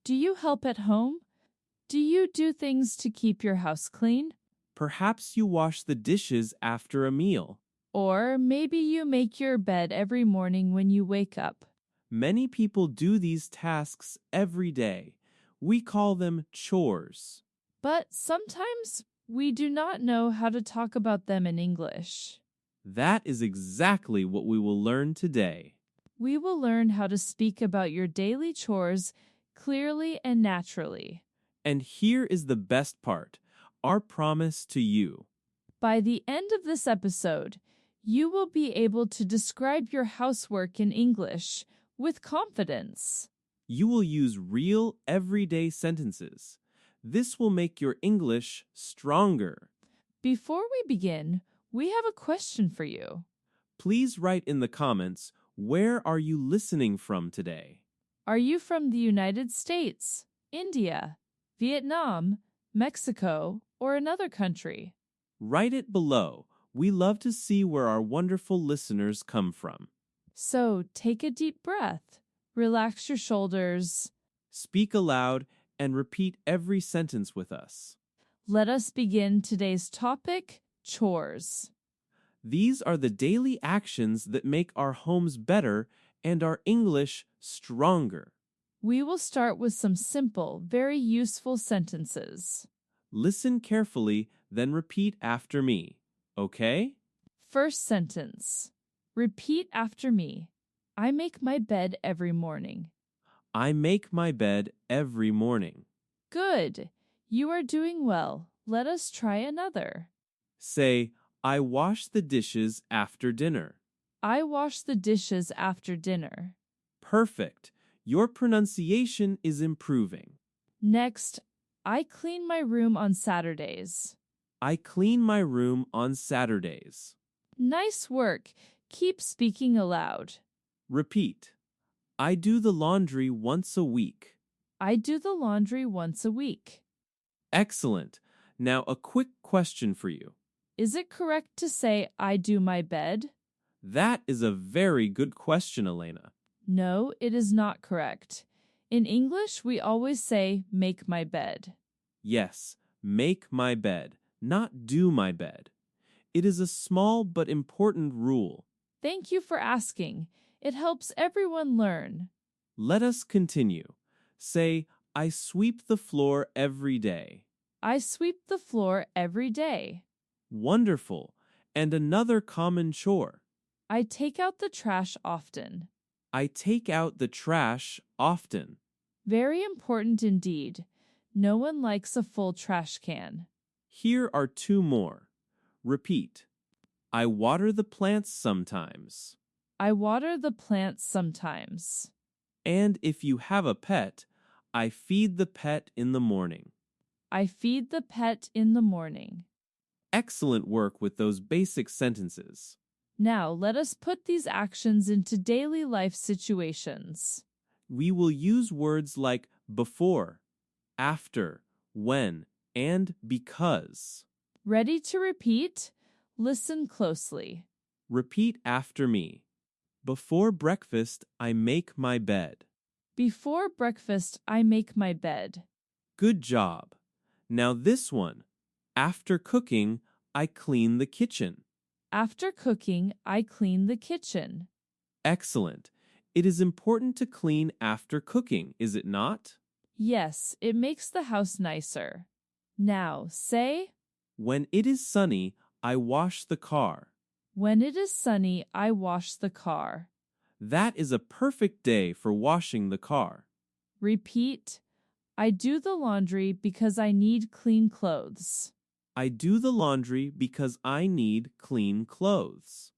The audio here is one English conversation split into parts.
Do you help at home? Do you do things to keep your house clean? Perhaps you wash the dishes after a meal. Or maybe you make your bed every morning when you wake up. Many people do these tasks every day. We call them chores. But sometimes we do not know how to talk about them in English. That is exactly what we will learn today. We will learn how to speak about your daily chores clearly and naturally. And here is the best part, our promise to you. By the end of this episode, you will be able to describe your housework in English with confidence. You will use real, everyday sentences. This will make your English stronger. Before we begin, we have a question for you. Please write in the comments, where are you listening from today? Are you from the United States, India, Vietnam, Mexico, or another country? Write it below. We love to see where our wonderful listeners come from. So take a deep breath, relax your shoulders. Speak aloud and repeat every sentence with us. Let us begin today's topic, chores. These are the daily actions that make our homes better and our English stronger. We will start with some simple, very useful sentences. Listen carefully, then repeat after me. Okay? First sentence. Repeat after me. I make my bed every morning. I make my bed every morning. Good. You are doing well. Let us try another. Say, I wash the dishes after dinner. I wash the dishes after dinner. Perfect. Your pronunciation is improving. Next, I clean my room on Saturdays. I clean my room on Saturdays. Nice work. Keep speaking aloud. Repeat. I do the laundry once a week. I do the laundry once a week. Excellent. Now a quick question for you. Is it correct to say I do my bed? That is a very good question, Elena. No, it is not correct. In English, we always say make my bed. Yes, make my bed, not do my bed. It is a small but important rule. Thank you for asking. It helps everyone learn. Let us continue. Say, I sweep the floor every day. I sweep the floor every day. Wonderful. And another common chore. I take out the trash often. I take out the trash often. Very important indeed. No one likes a full trash can. Here are two more. Repeat. I water the plants sometimes. I water the plants sometimes. And if you have a pet, I feed the pet in the morning. I feed the pet in the morning. Excellent work with those basic sentences. Now let us put these actions into daily life situations. We will use words like before, after, when, and because. Ready to repeat? Listen closely. Repeat after me. Before breakfast, I make my bed. Before breakfast, I make my bed. Good job. Now this one. After cooking, I clean the kitchen. After cooking, I clean the kitchen. Excellent. It is important to clean after cooking, is it not? Yes, it makes the house nicer. Now say, When it is sunny, I wash the car. when it is sunny, I wash the car. That is a perfect day for washing the car. Repeat, I do the laundry because I need clean clothes. I do the laundry because I need clean clothes.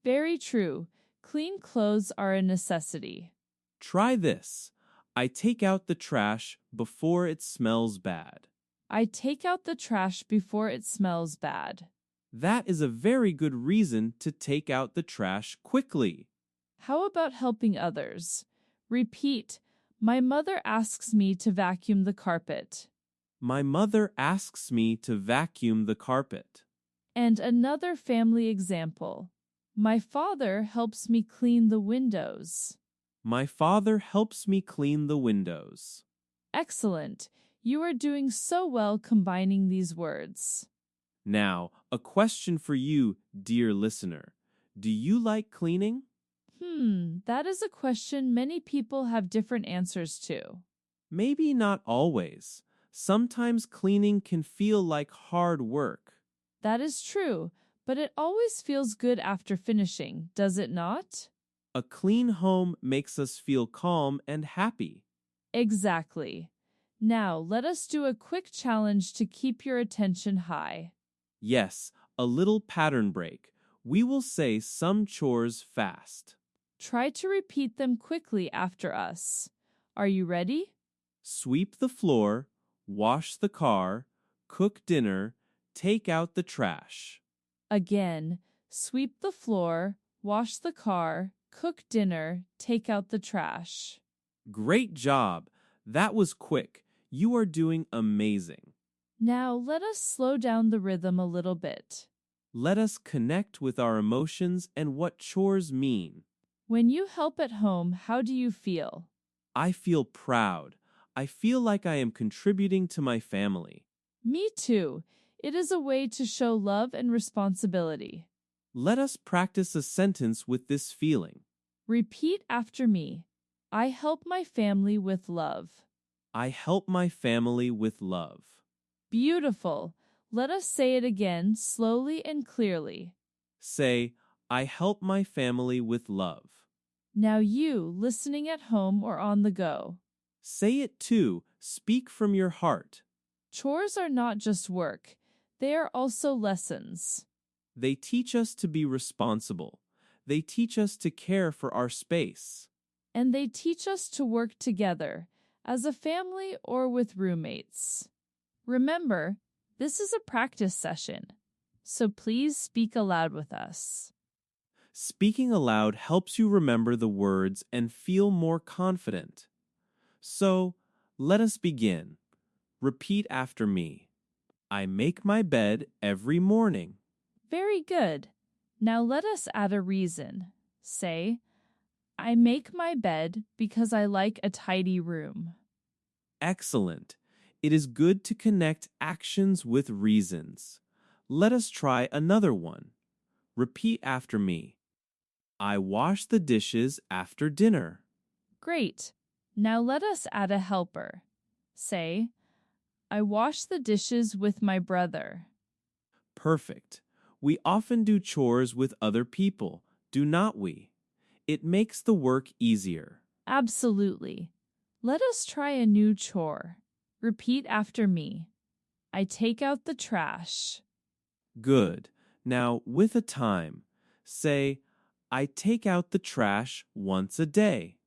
Very true. Clean clothes are a necessity. Try this. I take out the trash before it smells bad. I take out the trash before it smells bad. That is a very good reason to take out the trash quickly. How about helping others? Repeat, my mother asks me to vacuum the carpet. My mother asks me to vacuum the carpet. And another family example. My father helps me clean the windows. My father helps me clean the windows. Excellent. You are doing so well combining these words. Now, a question for you, dear listener. Do you like cleaning? That is a question many people have different answers to. Maybe not always. Sometimes cleaning can feel like hard work. That is true, but it always feels good after finishing, does it not? A clean home makes us feel calm and happy. Exactly. Now, let us do a quick challenge to keep your attention high. Yes, a little pattern break. We will say some chores fast. Try to repeat them quickly after us. Are you ready? Sweep the floor, wash the car, cook dinner, take out the trash. Again, sweep the floor, wash the car, cook dinner, take out the trash. Great job! That was quick. You are doing amazing. Now, let us slow down the rhythm a little bit. Let us connect with our emotions and what chores mean. When you help at home, how do you feel? I feel proud. I feel like I am contributing to my family. Me too. It is a way to show love and responsibility. Let us practice a sentence with this feeling. Repeat after me. I help my family with love. I help my family with love. Beautiful. Let us say it again slowly and clearly. Say, I help my family with love. Now you, listening at home or on the go. Say it too. Speak from your heart. Chores are not just work, they are also lessons. They teach us to be responsible. They teach us to care for our space. And they teach us to work together, as a family or with roommates. Remember, this is a practice session, so please speak aloud with us. Speaking aloud helps you remember the words and feel more confident. So, let us begin. Repeat after me. I make my bed every morning. Very good. Now let us add a reason. Say, I make my bed because I like a tidy room. Excellent. It is good to connect actions with reasons. Let us try another one. Repeat after me. I wash the dishes after dinner. Great. Now let us add a helper. Say, I wash the dishes with my brother. Perfect. We often do chores with other people, do not we? It makes the work easier. Absolutely. Let us try a new chore. Repeat after me. I take out the trash. Good. Now, with a time, say, I take out the trash once a day.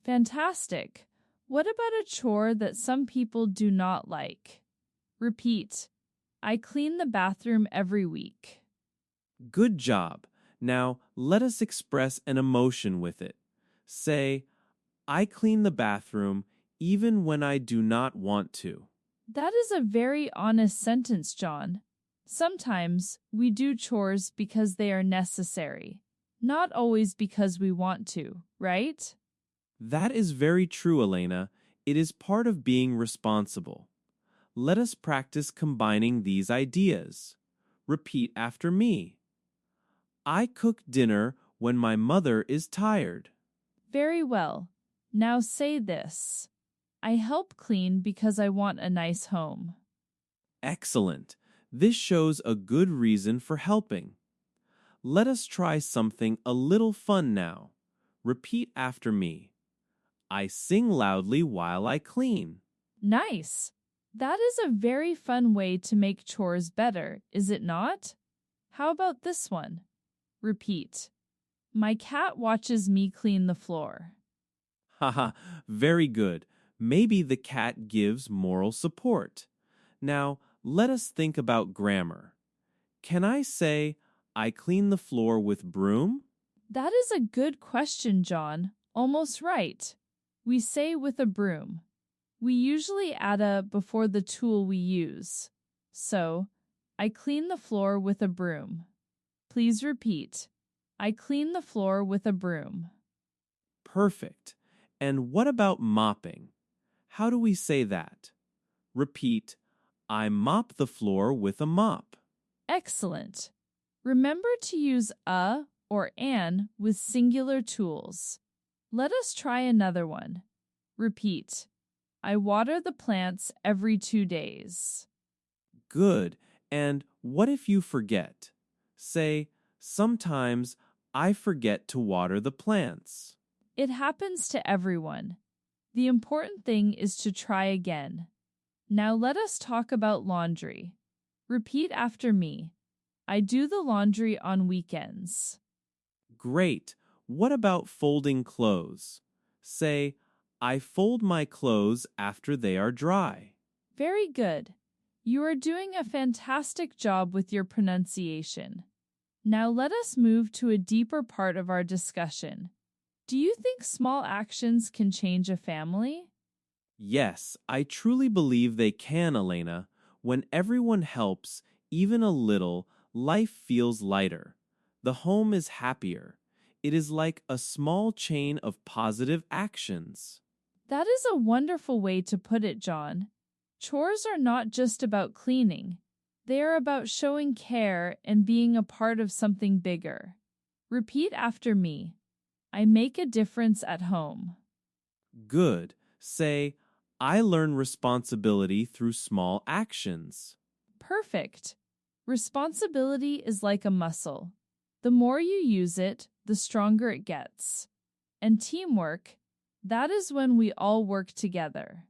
Fantastic. What about a chore that some people do not like? Repeat. I clean the bathroom every week. Good job. Now, let us express an emotion with it. Say, I clean the bathroom even when I do not want to. That is a very honest sentence, John. Sometimes we do chores because they are necessary, not always because we want to, right? That is very true, Elena. It is part of being responsible. Let us practice combining these ideas. Repeat after me. I cook dinner when my mother is tired. Very well. Now say this. I help clean because I want a nice home. Excellent. This shows a good reason for helping. Let us try something a little fun now. Repeat after me. I sing loudly while I clean. Nice. That is a very fun way to make chores better, is it not? How about this one? Repeat. My cat watches me clean the floor. Haha, very good. Maybe the cat gives moral support. Now, let us think about grammar. Can I say, I clean the floor with broom? That is a good question, John. Almost right. We say with a broom. We usually add a before the tool we use. So, I clean the floor with a broom. Please repeat. I clean the floor with a broom. Perfect. And what about mopping? How do we say that? Repeat, I mop the floor with a mop. Excellent. Remember to use a or an with singular tools. Let us try another one. Repeat, I water the plants every 2 days. Good. And what if you forget? Say, sometimes I forget to water the plants. It happens to everyone. The important thing is to try again. Now let us talk about laundry. Repeat after me. I do the laundry on weekends. Great. What about folding clothes? Say, I fold my clothes after they are dry. Very good. You are doing a fantastic job with your pronunciation. Now let us move to a deeper part of our discussion. Do you think small actions can change a family? Yes, I truly believe they can, Elena. When everyone helps, even a little, life feels lighter. The home is happier. It is like a small chain of positive actions. That is a wonderful way to put it, John. Chores are not just about cleaning, they are about showing care and being a part of something bigger. Repeat after me. I make a difference at home. Good. Say, I learn responsibility through small actions. Perfect. Responsibility is like a muscle. The more you use it, the stronger it gets. And teamwork, that is when we all work together.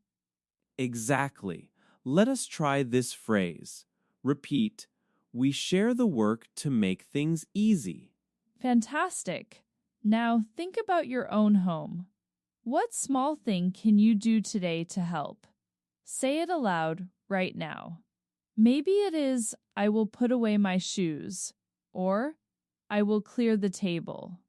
Exactly. Let us try this phrase. Repeat, we share the work to make things easy. Fantastic. Now think about your own home. What small thing can you do today to help? Say it aloud right now. Maybe it is, I will put away my shoes, or I will clear the table.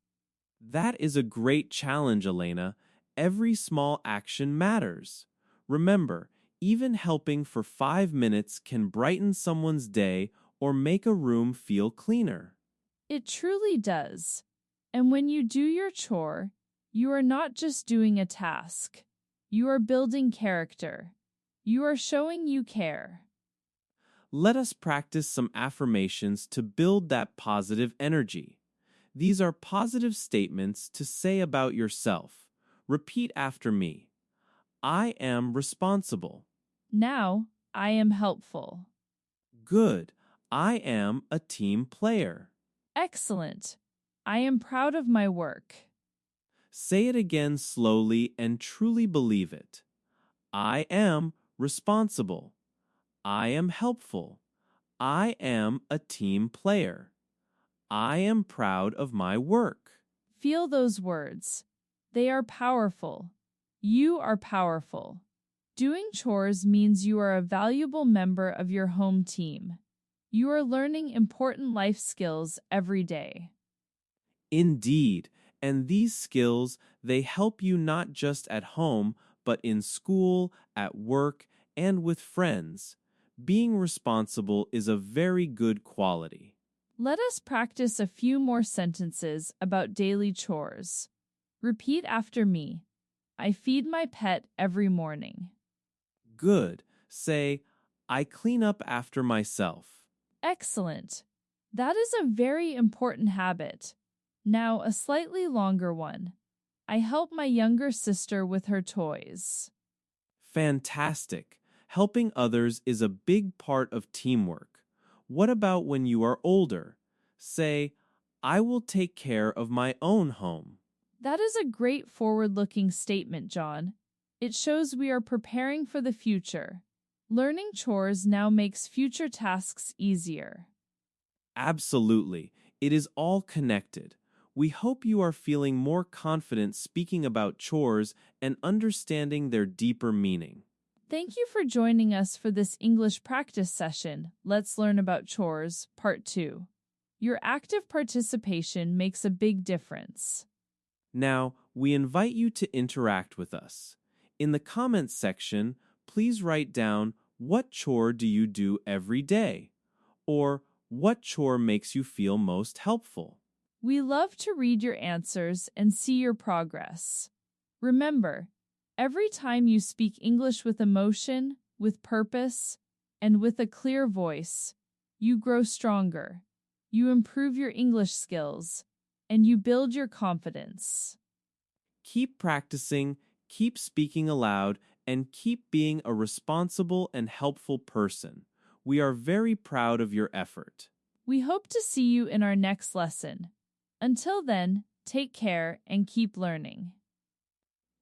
That is a great challenge, Elena. Every small action matters. Remember, even helping for 5 minutes can brighten someone's day or make a room feel cleaner. It truly does. And when you do your chore, you are not just doing a task, you are building character. You are showing you care. Let us practice some affirmations to build that positive energy. These are positive statements to say about yourself. Repeat after me. I am responsible. Now, I am helpful. Good. I am a team player. Excellent. I am proud of my work. Say it again slowly and truly believe it. I am responsible. I am helpful. I am a team player. I am proud of my work. Feel those words. They are powerful. You are powerful. Doing chores means you are a valuable member of your home team. You are learning important life skills every day. Indeed, and these skills, they help you not just at home, but in school, at work, and with friends. Being responsible is a very good quality. Let us practice a few more sentences about daily chores. Repeat after me. I feed my pet every morning. Good. Say, I clean up after myself. Excellent. That is a very important habit. Now, a slightly longer one. I help my younger sister with her toys. Fantastic. Helping others is a big part of teamwork. What about when you are older? Say, I will take care of my own home. That is a great forward looking statement, John. It shows we are preparing for the future. Learning chores now makes future tasks easier. Absolutely. It is all connected. We hope you are feeling more confident speaking about chores and understanding their deeper meaning. Thank you for joining us for this English practice session. Let's learn about chores, part 2. Your active participation makes a big difference. Now, we invite you to interact with us. In the comments section, please write down what chore do you do every day? Or what chore makes you feel most helpful? We love to read your answers and see your progress. Remember, Every time you speak English with emotion, with purpose, and with a clear voice, you grow stronger. You improve your English skills, and you build your confidence. Keep practicing, keep speaking aloud, and keep being a responsible and helpful person. We are very proud of your effort. We hope to see you in our next lesson. Until then, take care and keep learning.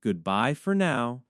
Goodbye for now.